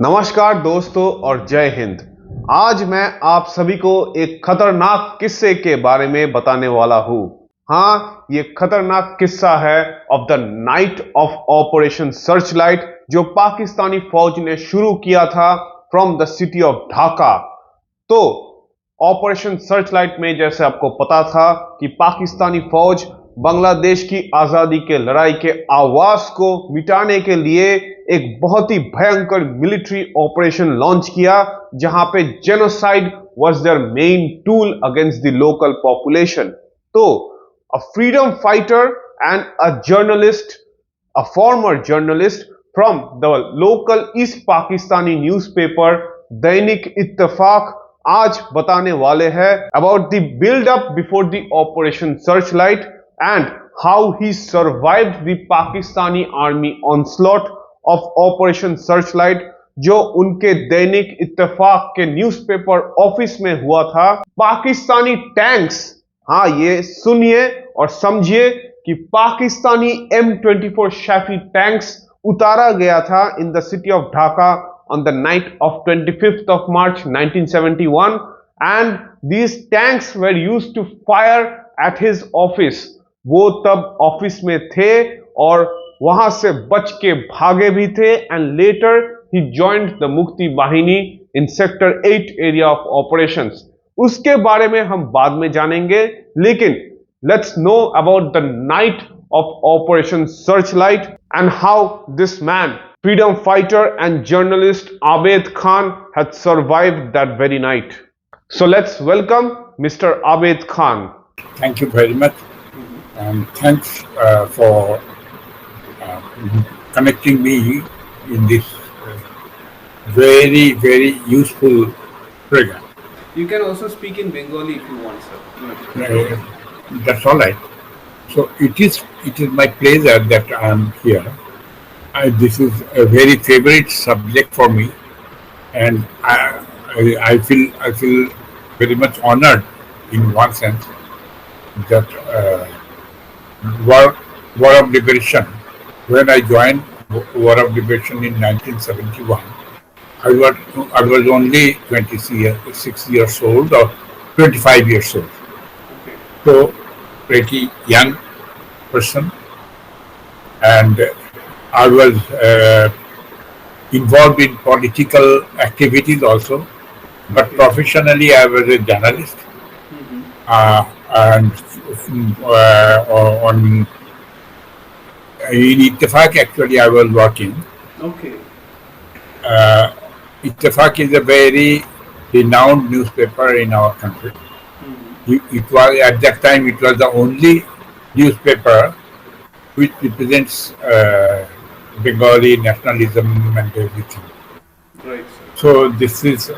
नमस्कार दोस्तों और जय हिंद। आज मैं आप सभी को एक खतरनाक किस्से के बारे में बताने वाला हूं। हाँ, ये खतरनाक किस्सा है of the night of operation Searchlight, जो पाकिस्तानी फौज ने शुरू किया था from the city of Dhaka. तो ऑपरेशन सर्चलाइट में जैसे आपको पता था कि पाकिस्तानी फौज बांग्लादेश की आजादी के लड़ाई के आवाज को मिटाने के लिए एक बहुत ही भयंकर मिलिट्री ऑपरेशन लॉन्च किया, जहां पे genocide was their main tool against the local population. तो a freedom fighter and a journalist, a former journalist from the local East Pakistani newspaper दैनिक इत्तेफाक आज बताने वाले हैं about the build up before the Operation Searchlight and how he survived the Pakistani army onslaught of Operation Searchlight, जो उनके दैनिक इत्तेफाक के newspaper office में हुआ था। पाकिस्तानी टैंक्स, हाँ ये सुनिए और समझिए कि पाकिस्तानी M-24 Chaffee टैंक्स उतारा गया था in the city of Dhaka on the night of 25th of March 1971, and these tanks were used to fire at his office. वो तब ऑफिस में थे और वहां से बच के भागे भी थे, and later he joined the मुक्ति वाहिनी in sector 8 area of operations. उसके बारे में हम बाद में जानेंगे, लेकिन let's know about the night of Operation Searchlight and how this man, freedom fighter and journalist Abed Khan, had survived that very night. So let's welcome Mr. Abed Khan. Thank you very much, and thanks for connecting me in this very useful program. You can also speak in Bengali if you want, sir. That's all right. So it is my pleasure that I am here. This is a very favorite subject for me, and I feel very much honored in one sense that War of Liberation. When I joined War of Liberation in 1971, I was only 26 years old or 25 years old. So pretty young person, and I was involved in political activities also, but professionally I was a journalist. And in Ittefaq actually I was working. Okay. Ittefaq is a very renowned newspaper in our country. It was at that time it was the only newspaper which represents Bengali nationalism and everything. Right. So this is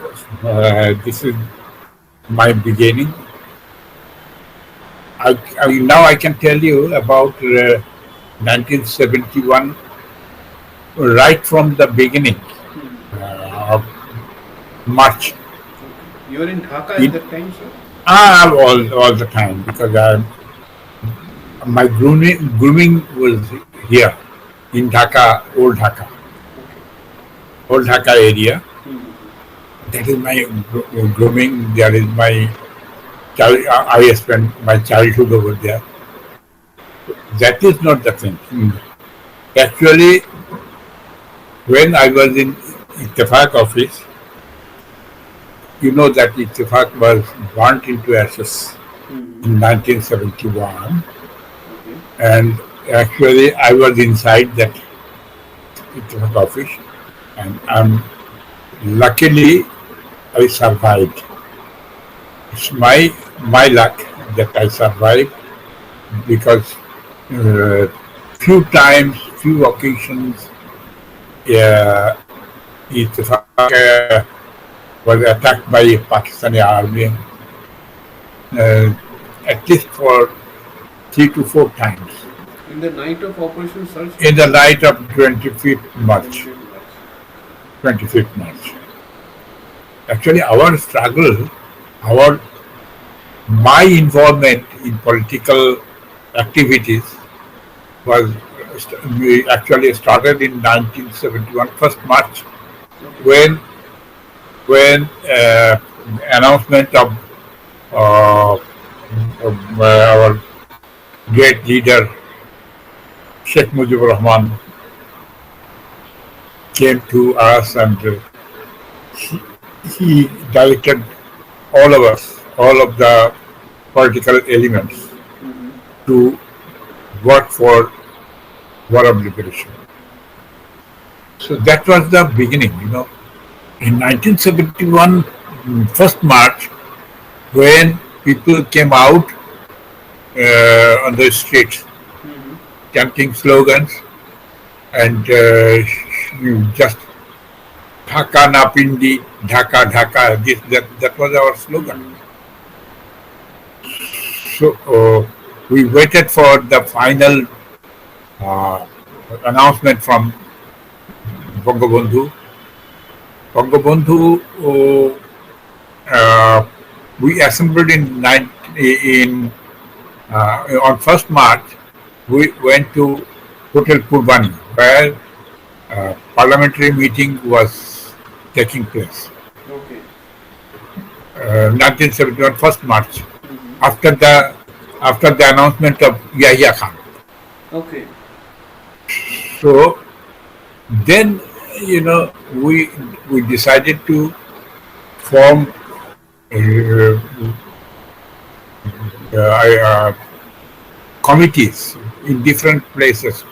my beginning. Now I can tell you about 1971, right from the beginning of March. You were in Dhaka at that time, sir? All the time, because my grooming was here in Dhaka, Old Dhaka area. That is my grooming. There is my I spent my childhood over there. That is not the thing. Actually, when I was in Ittefaq office, you know that Ittefaq was burnt into ashes in 1971, and actually I was inside that Ittefaq office, and luckily I survived. It's my luck that I survived, because few occasions Ittefaq was attacked by Pakistani army, at least for 3 to 4 times. In the night of Operation Searchlight? In the night of 25th March. 25th March. Actually, our struggle, my involvement in political activities was actually started in 1971, 1st March when announcement uh, of our great leader Sheikh Mujibur Rahman came to us, and he directed all of us, all of the political elements, to work for war of liberation. So that was the beginning, In 1971, 1st March, when people came out on the streets, chanting slogans and just Dhaka na pindi, Dhaka, Dhaka, that was our slogan. So we waited for the final announcement from Bangabandhu. We assembled on 1st March. We went to Hotel Purbani, where parliamentary meeting was taking place. 1971, 1st March, after the announcement of Yahya Khan. So then, we decided to form committees in different places,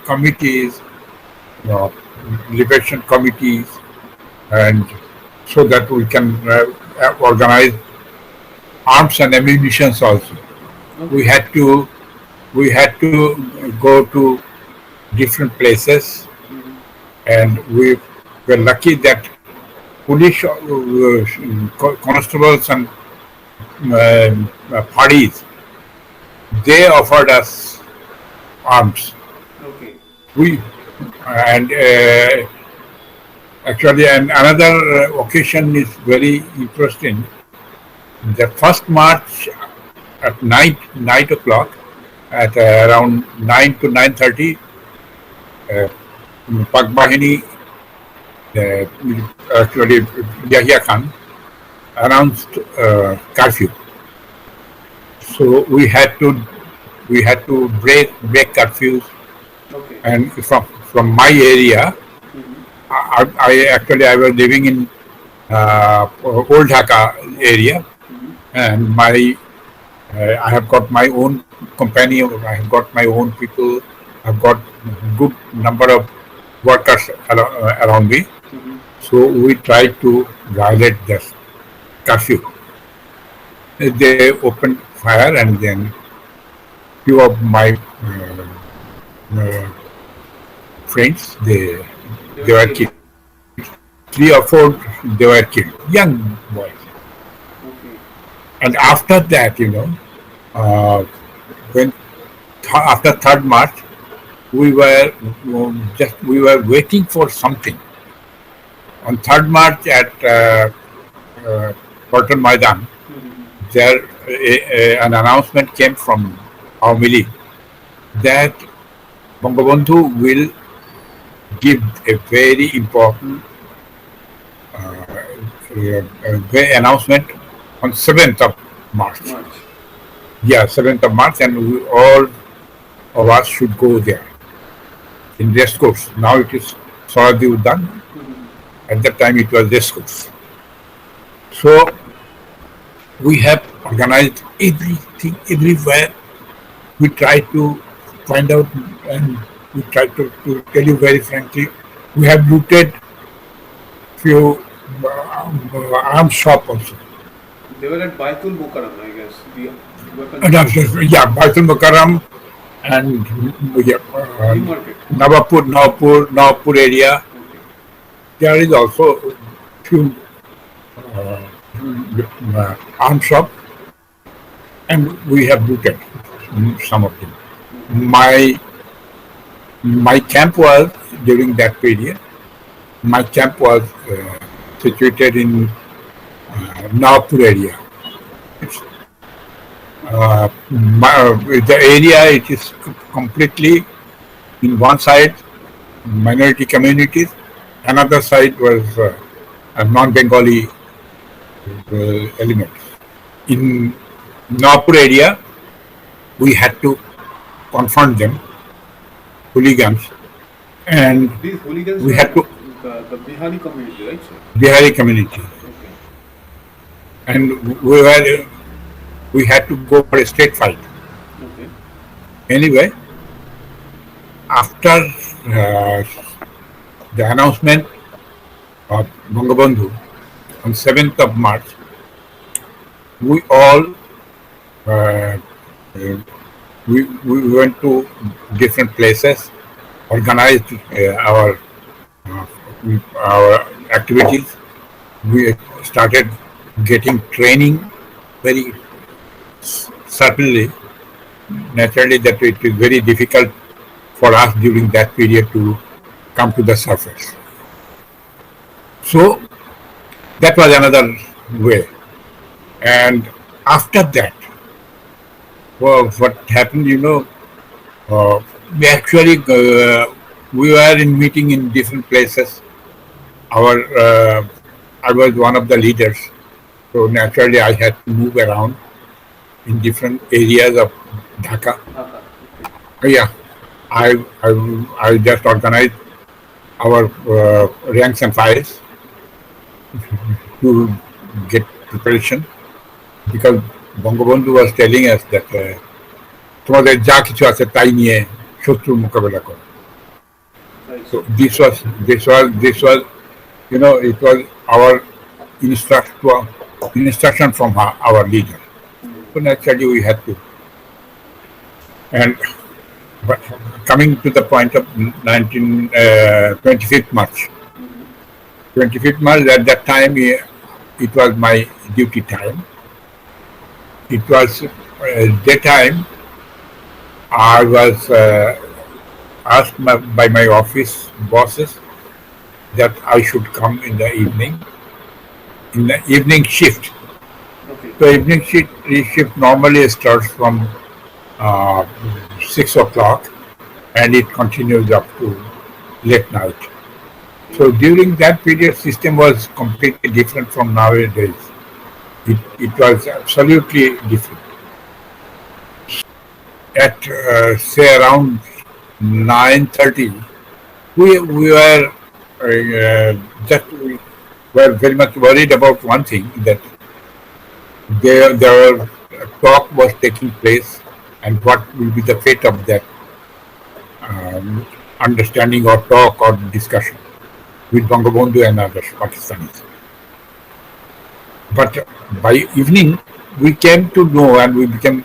liberation committees, and so that we can organize arms and ammunition also. We had to go to different places, and we were lucky that police constables and parties, they offered us arms. Actually, and another occasion is very interesting. The 1st March at night o'clock, at around 9 to 9:30, Pak Bahini, actually Yahya Khan, announced curfew. So we had to break curfews, and from my area, I was living in Old Dhaka area, and I have got my own company. I have got my own people. I've got good number of workers around me. So we tried to violate this curfew. They opened fire, and then few of my friends, they were killed. 3 or 4, they were killed, young boys. And after that, when after 3rd March, we were waiting for something. On 3rd March at Cotton Maidan, there an announcement came from Awami that Bangabandhu will give a very important announcement on 7th of March. Yeah, 7th of March, and all of us should go there in race course. Now it is Swaradi Uddan. At that time it was race course. So we have organized everything everywhere. We try to find out, and we try to tell you very frankly, we have looted few arms shop also. They were at Baitul Mukarram, I guess. Yeah, Baitul Mukarram and Nawapur area. There is also few arms shop, and we have looted some of them. My camp was during that period. My camp was situated in Nawapur area. The area, it is completely in one side minority communities, another side was non-Bengali elements. In Nagpur area, we had to confront them, hooligans, and These hooligans we were had to the Bihari community, right, sir? Bihari community, Okay. and we had to go for a state fight. Okay. Anyway, after the announcement of Bangabandhu on 7th of March, we all uh, we went to different places, organized uh, our activities. We started getting training very certainly. Naturally, that it is very difficult for us during that period to come to the surface. So that was another way. And after that, well, what happened, we actually we were in meeting in different places. I was one of the leaders, so naturally I had to move around in different areas of Dhaka. Yeah, I just organized our ranks and files to get preparation because Bangabandhu was telling us that তোমাদের যা কিছু আছে তাই নিয়ে শত্রুর মোকাবেলা করো। So this was it was our instruction from our leader. So naturally we had to. And but coming to the point of 25th March. 25th March, at that time, it was my duty time. It was daytime. I was asked by my office bosses that I should come in the evening shift. Okay. The evening shift normally starts from 6 o'clock and it continues up to late night. So during that period, system was completely different from nowadays. It was absolutely different. At say around 9:30, we were were very much worried about one thing, that there talk was taking place and what will be the fate of that understanding or talk or discussion with Bangabandhu and other Pakistanis. But by evening, we came to know and we became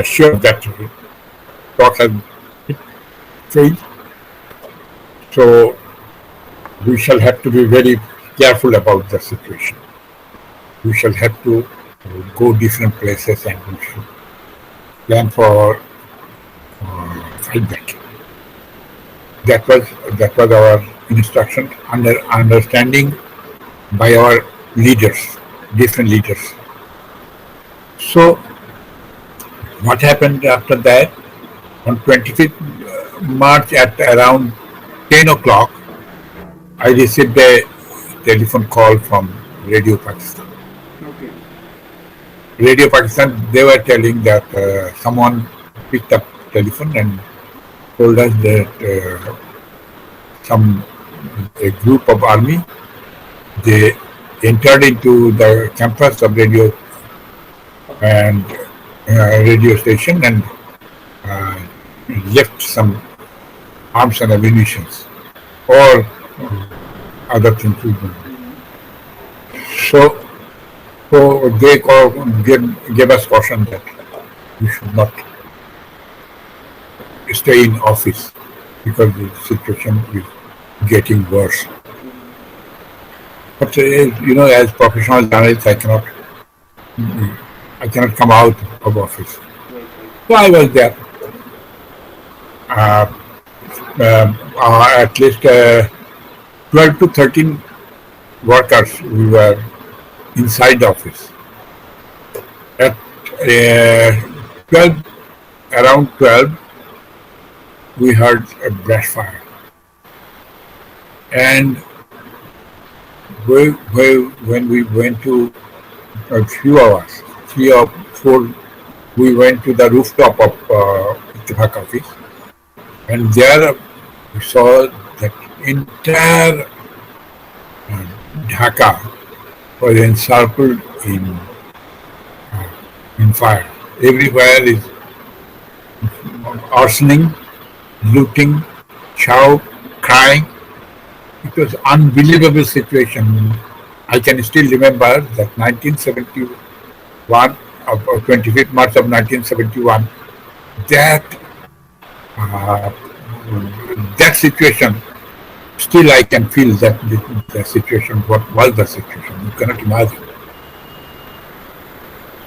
sure that talk has changed. So we shall have to be very careful about the situation. We shall have to go different places and we should plan for fight back. That was our instruction under understanding by our leaders, different leaders. So what happened after that? On 25th March at around 10 o'clock, I received a telephone call from Radio Pakistan. Okay. Radio Pakistan, they were telling that someone picked up telephone and told us that a group of army, they entered into the campus of radio station and left some arms and ammunitions or other things. So they gave us caution that we should not stay in office because the situation is getting worse. But as professional journalists, I cannot come out of office. So I was there. At least 12 to 13 workers, we were inside the office. At around 12, we heard a brush fire. And when we went to a few hours, 3 or 4, we went to the rooftop of Ittefaq office, and there we saw that entire uh, Dhaka was encircled in fire. Everywhere is arsoning, looting, shout, crying. It was unbelievable situation. I can still remember that 1971, 25th March of 1971, that uh, that situation, still I can feel that the situation, what was the situation, you cannot imagine.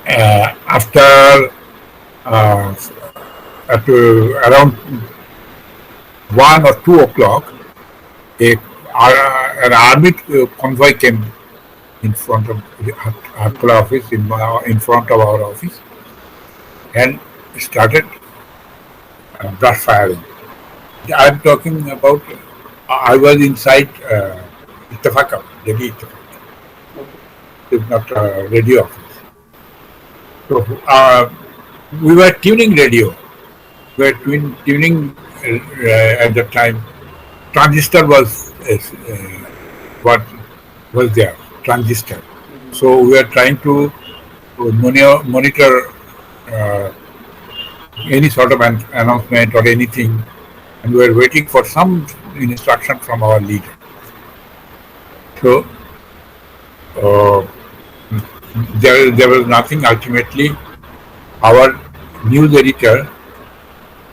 After at around 1 or 2 o'clock, an army convoy came in front of the Arkola office, in front of our office, and started brush firing. I'm talking about, I was inside Ittefaq, Delhi Ittefaq. It's not a radio office. So we were tuning radio. We were tuning at that time. Transistor was what was there, transistor. So we were trying to monitor any sort of an announcement or anything, and we were waiting for some instruction from our leader. So there was nothing. Ultimately, our news editor,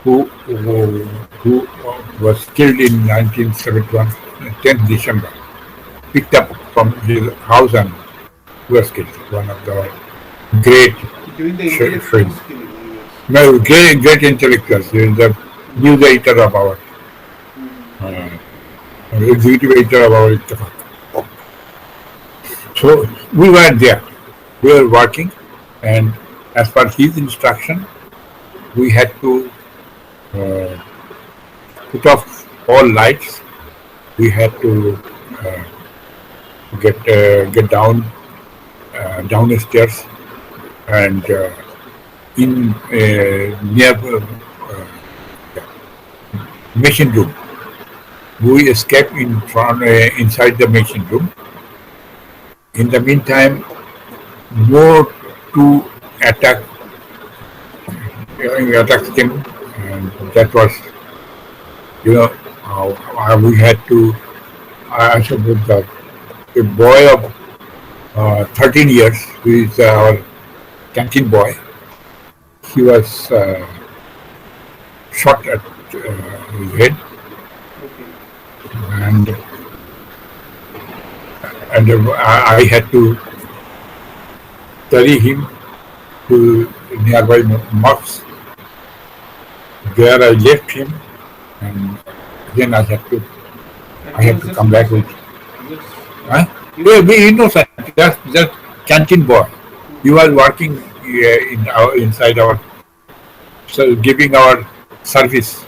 who was killed in 1971, 10th December, picked up from his house and was killed. One of the great friends. No, great intellectuals. He is the news editor of our executive editor of our Ittefaq. So we were there. We were working, and as per his instruction, we had to put off all lights. We had to get down downstairs, and in near machine room. We escaped inside the machine room. In the meantime, more two attacks came, and that was, we had to. I suppose that a boy of 13 years, who is our canteen boy, he was shot at his head, and I had to carry him to nearby mosque. There I left him, and then I had to come back with. We innocent, just canteen boy. He was working inside our, so giving our service.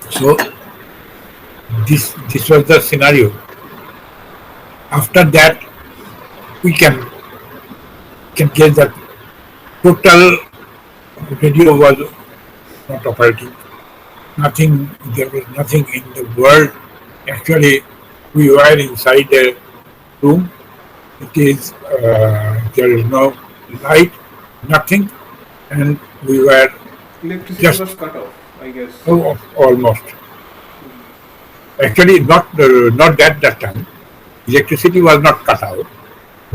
So this was the scenario. After that, we can guess that total radio was not operating. There was nothing in the world. Actually, we were inside a room. It is there is no light, nothing, and we were Electricity was cut off, I guess. Almost. Actually, not that time. Electricity was not cut out,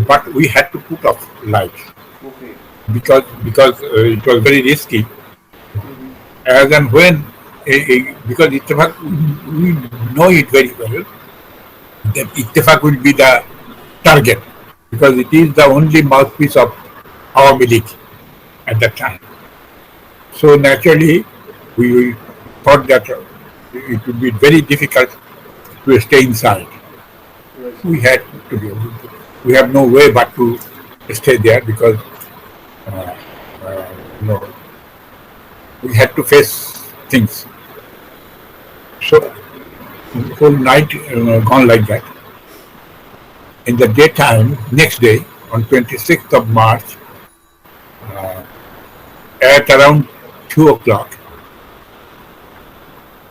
but we had to put off lights. Okay. Because it was very risky. As and when, because Ittefaq, we know it very well, that Ittefaq will be the target, because it is the only mouthpiece of our military at that time. So naturally, we thought that it would be very difficult to stay inside. We had to we have no way but to stay there, because we had to face things. So whole night gone like that. In the daytime, next day, on 26th of March, at around 2 o'clock,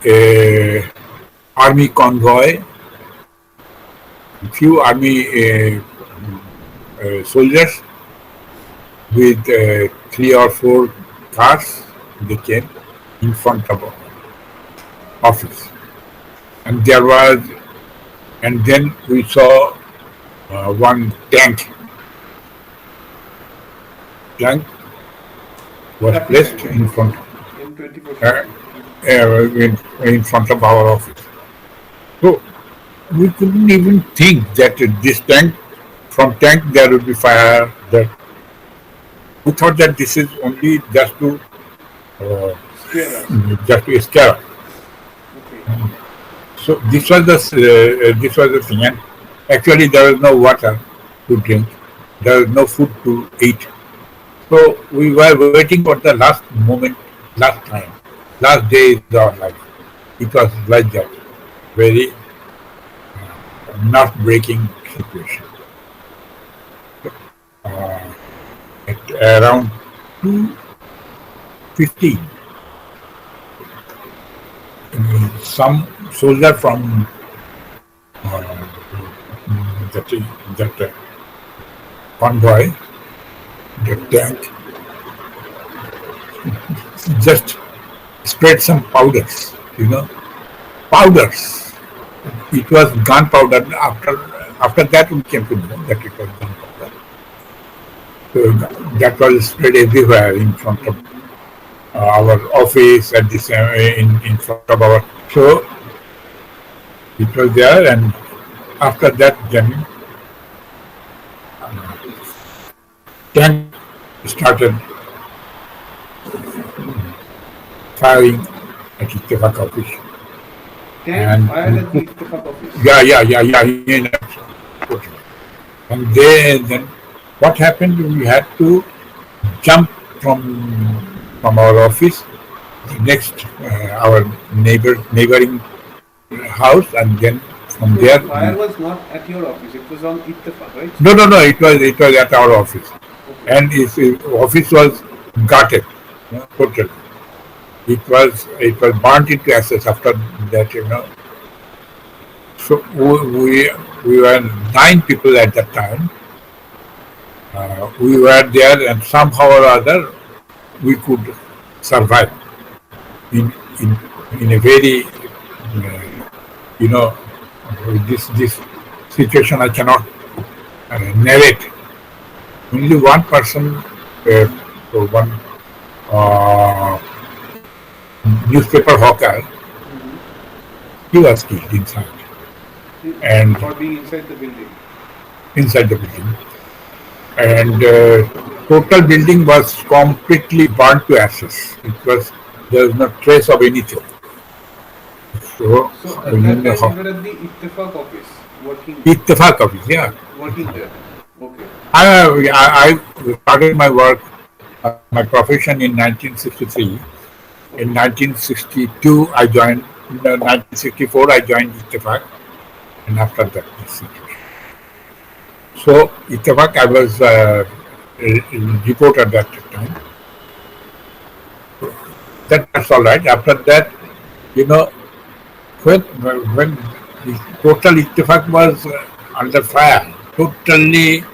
a army convoy, few army soldiers with 3 or 4 cars, they came in front of our office. And there was, and then we saw one tank was placed in front in front of our office. So we couldn't even think that this tank, from tank there would be fire. That we thought that this is only just to scare us. Okay. So this was the thing, and actually there was no water to drink, there was no food to eat. So we were waiting for the last moment, last time, last day of our life. It was like that, very nerve-breaking situation. At around 2:15, some soldier from that convoy, the tank, just spread some powders, powders. It was gunpowder. After that, we came to know that it was gunpowder. So that was spread everywhere in front of our office, at this in front of our. So it was there, and after that, then tank started firing at Ittefaq office. Tank fired at the Ittefaq office? Yeah. And then what happened, we had to jump from our office, the next our neighboring house, and then from So there. the fire was not at your office, it was on Ittefaq, right? No, it was at our office. Okay. And his office was gutted, totally. It was burnt into ashes after that. So we were 9 people at that time. We were there, and somehow or other we could survive in a very this situation I cannot narrate. Only one person, one newspaper hawker, he was killed inside. And for being inside the building. And total building was completely burnt to ashes. There was no trace of anything. So at that time you were at the Ittefaq office working. Ittefaq office, yeah. Working there. Okay. I started my work, my profession in 1963. In 1962, I joined. In 1964, I joined Ittefaq, and after that, this situation. So Ittefaq, I was a reporter at that time. That's all right. After that, when the total Ittefaq was under fire, totally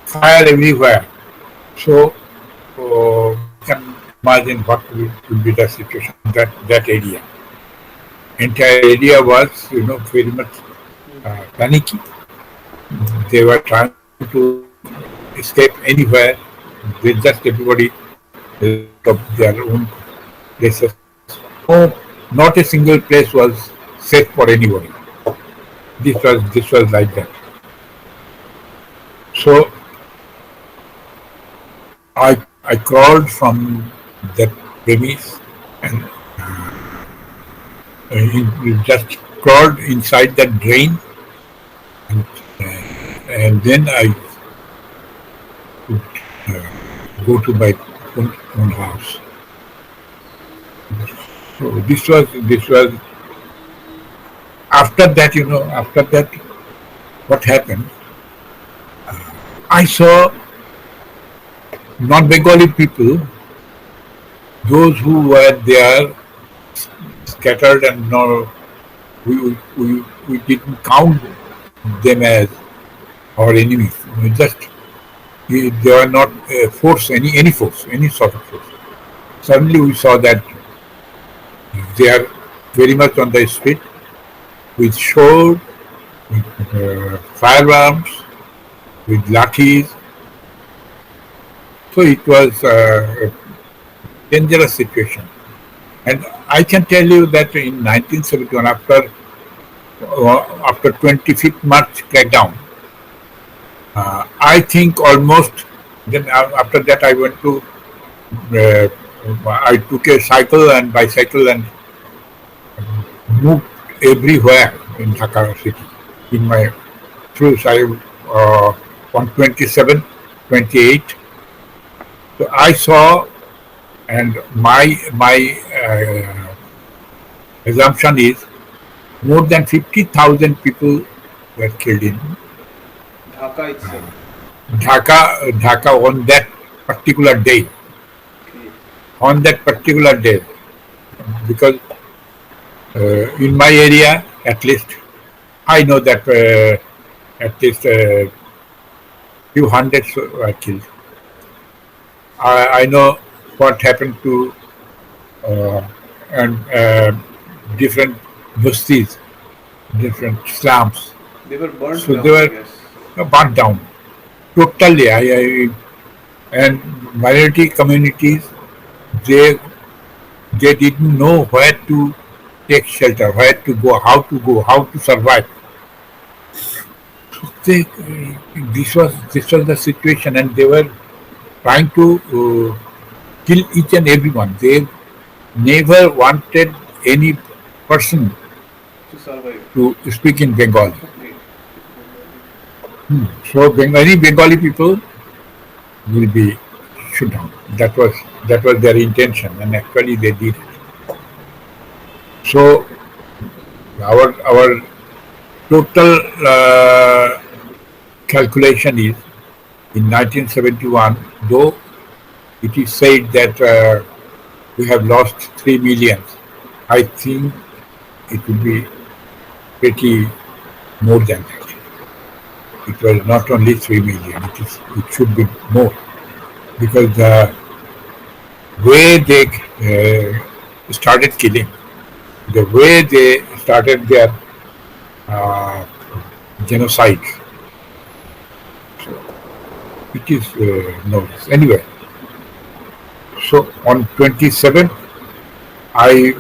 fire everywhere. So you can imagine what will be the situation in that area. Entire area was, very much panicky. They were trying to escape anywhere with just everybody of their own places. So not a single place was safe for anybody. This was like that. So I crawled from that premise and just crawled inside that drain, and then I could go to my own house. So this was After that, what happened? I saw non-Bengali people, those who were there scattered, and no, we didn't count them as our enemies. They were not force, any force, any sort of force. Suddenly we saw that they are very much on the street with sword, with firearms, with lathis. So it was a dangerous situation. And I can tell you that in 1971, after 25th March crackdown, I think almost, then after that I went to, I took a cycle and bicycle and moved everywhere in Dhaka city. In my through on 27, 28. So I saw, and my assumption is more than 50,000 people were killed in Dhaka itself. Dhaka on that particular day. Okay. On that particular day, because in my area, at least, I know that at least few hundreds were killed. I know what happened to different bustis, different slums. They were burnt So down, they I were guess. burnt down totally. And minority communities, they didn't know where to take shelter, where to go, how to survive. So this was the situation, and they were trying to kill each and everyone. They never wanted any person To survive. to speak in Bengali. Okay. So any Bengali people will be shut down. That was their intention, and actually they did it. So our total calculation is in 1971, though it is said that we have lost 3 million, I think it would be pretty more than that. It was not only 3 million, it should be more, because the way they started killing, the way they started their genocide, so it is noticed. Anyway, so on 27th,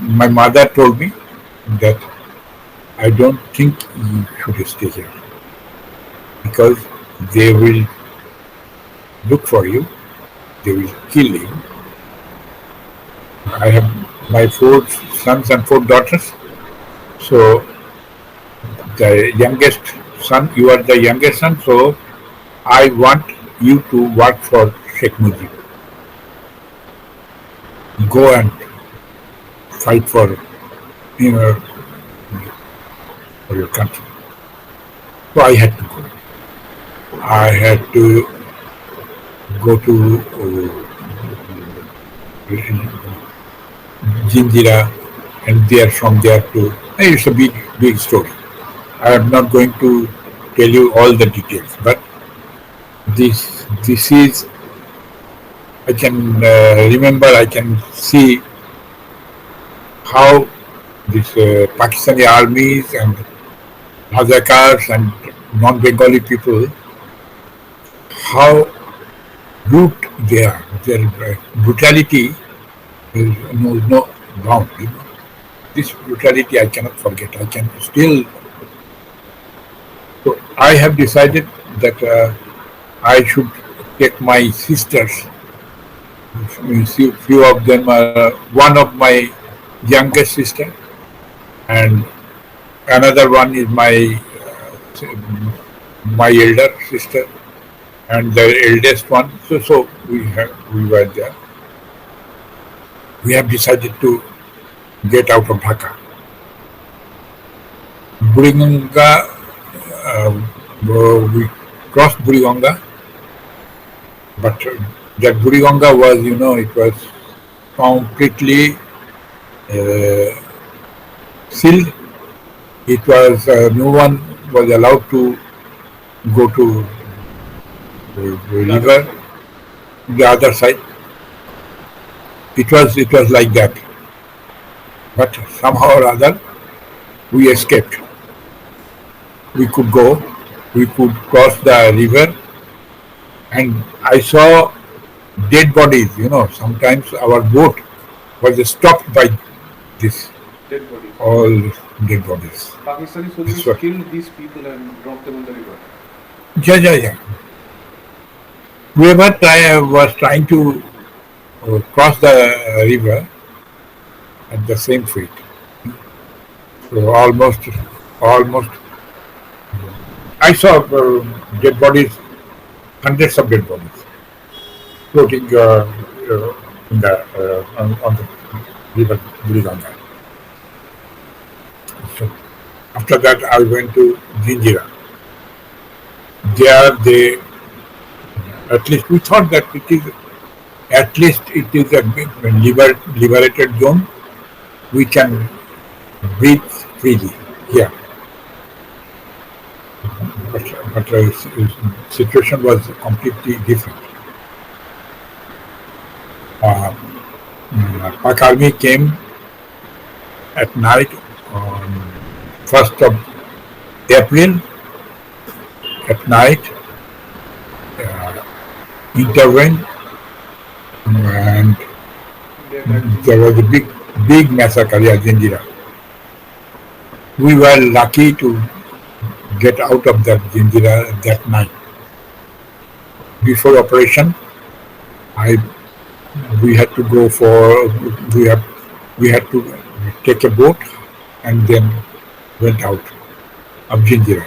my mother told me that I don't think you should stay here, because they will look for you, they will kill you. I have my 4 sons and 4 daughters. So the youngest son, you are the youngest son, so I want you to work for Sheikh Mujib. Go and fight for for your country. So I had to go. I had to go to Jinjira, and from there to, it's a big story. I am not going to tell you all the details, but this is, I can remember, I can see how this Pakistani armies and Hazakars and non-Bengali people, how rude they are. Their brutality is no bound. This brutality I cannot forget. I can still. So I have decided that I should take my sisters. You see, few of them are one of my youngest sister, and another one is my elder sister, and the eldest one. So we were there. We have decided to get out of Dhaka. Buriganga, we crossed Buriganga, but that Buriganga was, it was completely sealed. It was no one was allowed to go to the river, the other side. It was like that. But somehow or other, we escaped. We could go, we could cross the river, and I saw dead bodies. Sometimes our boat was stopped by this, Dead bodies. all dead bodies. Pakistani This soldiers was- killed these people and dropped them in the river. Yeah. Whoever was trying to cross the river at the same fate. So almost, I saw dead bodies, hundreds of dead bodies, floating in on the river Buriganga. So after that, I went to Jinjira. There, at least we thought that it is a liberated zone. We can breathe freely here. But the situation was completely different. Pak Army came at night on 1st of April. At night, intervened, and there was a big massacre at Jinjira. We were lucky to get out of that Jinjira that night. Before operation, we had to go we had to take a boat and then went out of Jinjira.